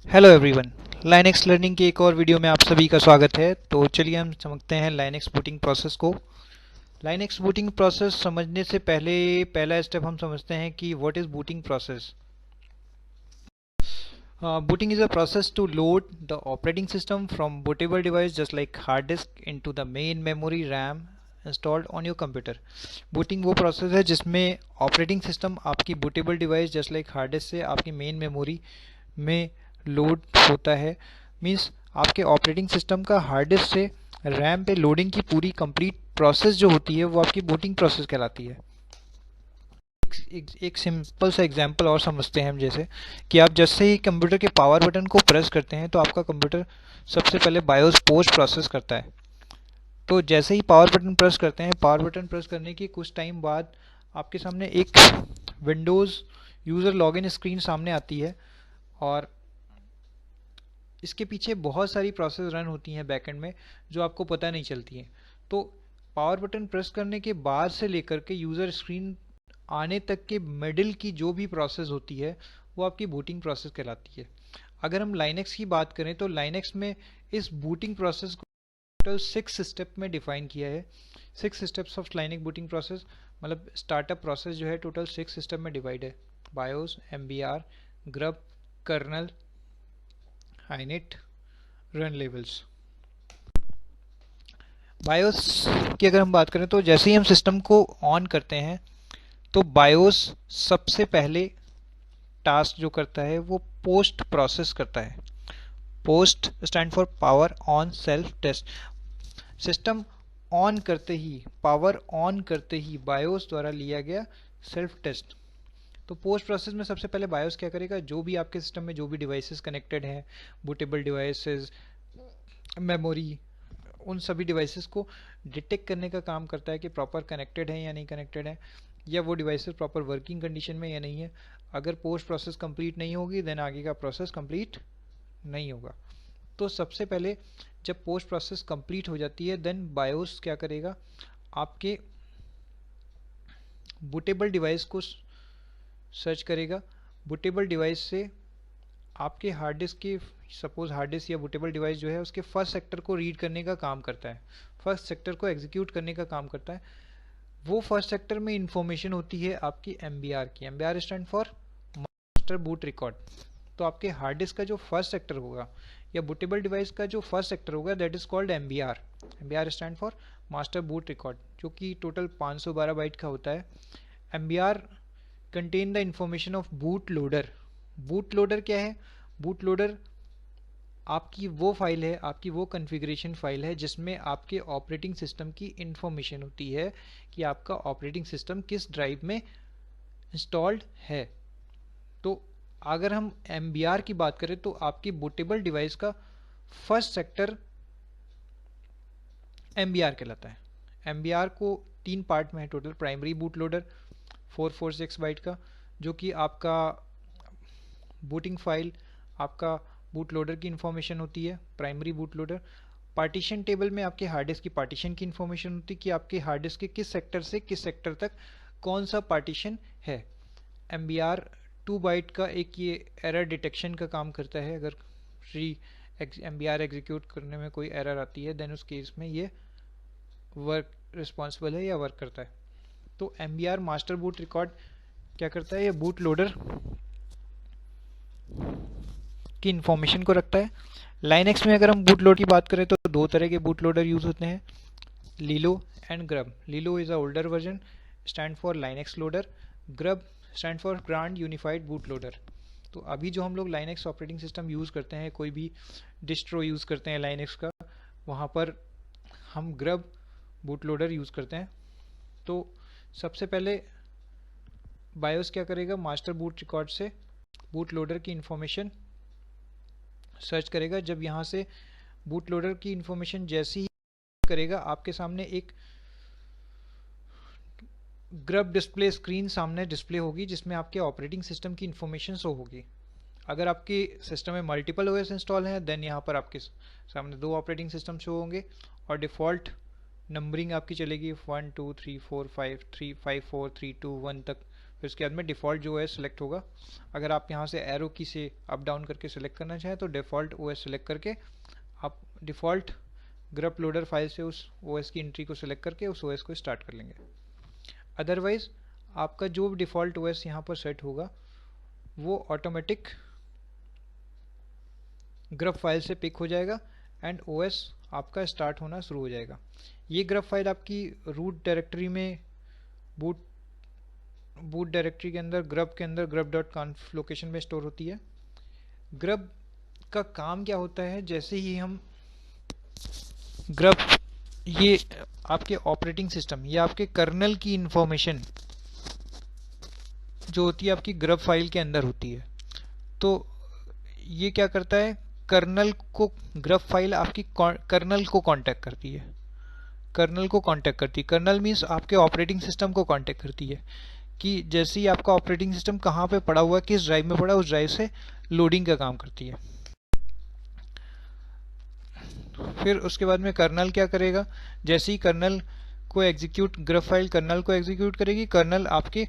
Hello everyone. Linux learning के एक और वीडियो में आप सभी का स्वागत है। तो चलिए हम समझते हैं लाइनेक्स बूटिंग प्रोसेस को। लाइनेक्स बूटिंग प्रोसेस समझने से पहले पहला स्टेप हम समझते हैं कि what is booting process. Booting is a process to load the operating system from bootable device just like hard disk into the main memory RAM installed on your computer. Booting वो process है जिसमें operating system आपकी bootable device just like hard disk से आपकी main memory में load होता है। Means आपके ऑपरेटिंग सिस्टम का हार्ड डिस्क से रैम पे लोडिंग की पूरी कंप्लीट प्रोसेस जो होती है वो आपकी बूटिंग प्रोसेस कहलाती है। एक सिंपल सा एग्जांपल और समझते हैं हम, जैसे कि आप जैसे ही कंप्यूटर के पावर बटन को प्रेस करते हैं तो आपका कंप्यूटर सबसे पहले बायोस पोस्ट प्रोसेस करता है। तो जैसे ही पावर बटन प्रेस करते हैं, पावर बटन प्रेस करने के कुछ टाइम बाद आपके सामने एक विंडोज़ यूज़र लॉगिन स्क्रीन सामने आती है और इसके पीछे बहुत सारी प्रोसेस रन होती हैं बैकएंड में जो आपको पता नहीं चलती हैं। तो पावर बटन प्रेस करने के बाद से लेकर के यूज़र स्क्रीन आने तक के मिडिल की जो भी प्रोसेस होती है वो आपकी बूटिंग प्रोसेस कहलाती है। अगर हम लाइनेक्स की बात करें तो लाइनेक्स में इस बूटिंग प्रोसेस को टोटल 6 स्टेप में डिफाइन किया है। 6 steps of Linux booting process, मतलब स्टार्टअप प्रोसेस जो है टोटल 6 स्टेप में डिवाइड है। BIOS, MBR, GRUB, kernel, iNet, run levels. BIOS की अगर हम बात करें तो जैसे ही हम सिस्टम को ऑन करते हैं तो बायोस सबसे पहले टास्क जो करता है वो पोस्ट प्रोसेस करता है। POST stand for power on self test. System on करते ही, पावर ऑन करते ही बायोस द्वारा लिया गया सेल्फ टेस्ट। तो पोस्ट प्रोसेस में सबसे पहले बायोस क्या करेगा, जो भी आपके सिस्टम में जो भी डिवाइसेस कनेक्टेड हैं, बूटेबल डिवाइसेस, मेमोरी, उन सभी डिवाइसेस को डिटेक्ट करने का काम करता है कि प्रॉपर कनेक्टेड है या नहीं कनेक्टेड है, या वो डिवाइसेस प्रॉपर वर्किंग कंडीशन में या नहीं है। अगर पोस्ट प्रोसेस कंप्लीट नहीं होगी देन आगे का प्रोसेस कंप्लीट नहीं होगा। तो सबसे पहले जब पोस्ट प्रोसेस कंप्लीट हो जाती है देन बायोस क्या करेगा, आपके बूटेबल डिवाइस को सर्च करेगा। बूटेबल डिवाइस से आपके हार्ड डिस्क की, सपोज हार्ड डिस्क या बूटेबल डिवाइस जो है उसके फर्स्ट सेक्टर को रीड करने का काम करता है, फर्स्ट सेक्टर को एग्जीक्यूट करने का काम करता है। वो फर्स्ट सेक्टर में इंफॉर्मेशन होती है आपकी एमबीआर की। MBR stand for master boot record. तो आपके हार्ड डिस्क का जो फर्स्ट सेक्टर होगा या बूटेबल डिवाइस का जो फर्स्ट सेक्टर होगा that is called MBR. MBR stand for master boot record, जो कि टोटल 512 बाइट का होता है। MBR contain the information of boot loader. Boot loader क्या है? बूट लोडर आपकी वो फाइल है, आपकी वो कॉन्फ़िगरेशन फाइल है जिसमें आपके ऑपरेटिंग सिस्टम की इंफॉर्मेशन होती है कि आपका ऑपरेटिंग सिस्टम किस ड्राइव में इंस्टॉल्ड है। तो अगर हम एमबीआर की बात करें तो आपकी बूटेबल डिवाइस का फर्स्ट सेक्टर एमबीआर कहलाता है। एमबीआर को 3 पार्ट में है total. Primary boot loader 446 byte का, जो कि आपका बूटिंग फाइल, आपका बूट लोडर की इंफॉर्मेशन होती है, primary boot loader. Partition table में आपके हार्ड डिस्क की पार्टीशन की इंफॉर्मेशन होती है कि आपके हार्ड डिस्क के किस सेक्टर से किस सेक्टर तक कौन सा पार्टीशन है। एमबीआर 2 बाइट का एक ये एरर डिटेक्शन का काम करता है। अगर एमबीआर एग्जीक्यूट करने में कोई एरर आती है देन उस केस में ये वर्क रिस्पॉन्सिबल है या वर्क करता है। तो एमबीआर मास्टर बूट रिकॉर्ड क्या करता है, ये बूट लोडर की इंफॉर्मेशन को रखता है। लाइनेक्स में अगर हम बूट लोड की बात करें तो 2 तरह के बूट लोडर यूज़ होते हैं, लीलो and grub. Lilo is a older version, stand for Linux loader. Grub stand for grand unified boot loader. तो अभी जो हम लोग लाइनेक्स ऑपरेटिंग सिस्टम यूज़ करते हैं, कोई भी डिस्ट्रो यूज़ करते हैं लाइनेक्स का, वहाँ पर हम ग्रब बूट लोडर यूज़ करते हैं। तो सबसे पहले बायोस क्या करेगा, मास्टर बूट रिकॉर्ड से बूट लोडर की इंफॉर्मेशन सर्च करेगा। जब यहाँ से बूट लोडर की इंफॉर्मेशन जैसी ही करेगा, आपके सामने एक ग्रब डिस्प्ले स्क्रीन सामने डिस्प्ले होगी जिसमें आपके ऑपरेटिंग सिस्टम की इंफॉर्मेशन शो होगी। अगर आपके सिस्टम में मल्टीपल ओएस इंस्टॉल हैं देन यहाँ पर आपके सामने 2 ऑपरेटिंग सिस्टम शो होंगे और डिफ़ॉल्ट नंबरिंग आपकी चलेगी 1 2 3 4 5 3 5 4 3 2 1 तक फिर उसके बाद में डिफ़ॉल्ट जो OS सेलेक्ट होगा। अगर आप यहाँ से एरो की से अप डाउन करके सेलेक्ट करना चाहें तो डिफ़ॉल्ट OS सेलेक्ट करके आप डिफ़ॉल्ट ग्रप लोडर फाइल से उस OS की एंट्री को सिलेक्ट करके उस OS को स्टार्ट कर लेंगे। अदरवाइज़ आपका जो डिफ़ॉल्ट OS यहाँ पर सेट होगा वो ऑटोमेटिक ग्रप फाइल से पिक हो जाएगा एंड OS आपका स्टार्ट होना शुरू हो जाएगा। ये ग्रप फाइल आपकी रूट डायरेक्टरी में बूट डायरेक्टरी के अंदर grub.conf लोकेशन में स्टोर होती है। ग्रब का काम क्या होता है, जैसे ही हम ग्रब, ये आपके ऑपरेटिंग सिस्टम या आपके कर्नल की इंफॉर्मेशन जो होती है आपकी ग्रब फाइल के अंदर होती है। तो ये क्या करता है, कर्नल को, ग्रब फाइल आपकी कर्नल को कांटेक्ट करती है। कर्नल मीन्स आपके ऑपरेटिंग सिस्टम को कांटेक्ट करती है कि जैसे ही आपका ऑपरेटिंग सिस्टम कहाँ पे पड़ा हुआ है, किस ड्राइव में पड़ा है, उस ड्राइव से लोडिंग का काम करती है। फिर उसके बाद में कर्नल क्या करेगा, जैसे ही कर्नल को एग्जीक्यूट, ग्रब फाइल कर्नल को एग्जीक्यूट करेगी, कर्नल आपके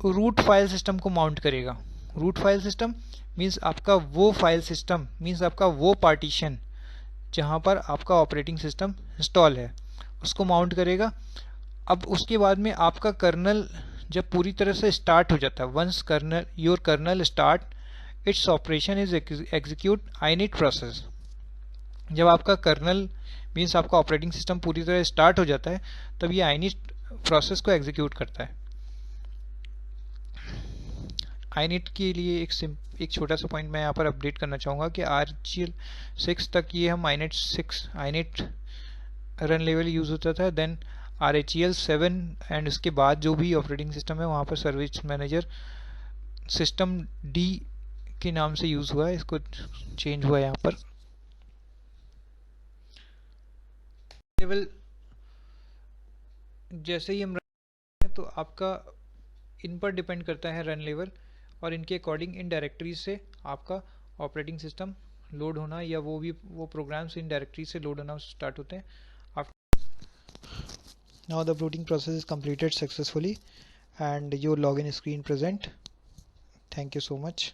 रूट फाइल सिस्टम को माउंट करेगा। रूट फाइल सिस्टम मीन्स आपका वो फाइल सिस्टम, मीन्स आपका वो पार्टीशन जहाँ पर आपका ऑपरेटिंग सिस्टम इंस्टॉल है, उसको माउंट करेगा। अब उसके बाद में आपका कर्नल जब पूरी तरह से स्टार्ट हो जाता है, once your kernel start its operation is execute init process. जब आपका कर्नल मीन्स आपका ऑपरेटिंग सिस्टम पूरी तरह स्टार्ट हो जाता है तब ये init प्रोसेस को एग्जीक्यूट करता है। init के लिए एक छोटा सा पॉइंट मैं यहाँ पर अपडेट करना चाहूँगा कि RHEL 6 तक ये हम init रन लेवल यूज़ होता था, देन RHEL 7 एंड उसके बाद जो भी ऑपरेटिंग सिस्टम है वहाँ पर सर्विस मैनेजर सिस्टम D के नाम से यूज़ हुआ है, इसको चेंज हुआ है यहाँ पर। लेवल जैसे ही हम रन तो आपका इन पर डिपेंड करता है रन लेवल, और इनके अकॉर्डिंग इन डायरेक्टरीज से आपका ऑपरेटिंग सिस्टम लोड होना या वो प्रोग्राम्स इन डायरेक्टरी से लोड होना स्टार्ट होते हैं। Now the booting process is completed successfully and your login screen present. Thank you so much.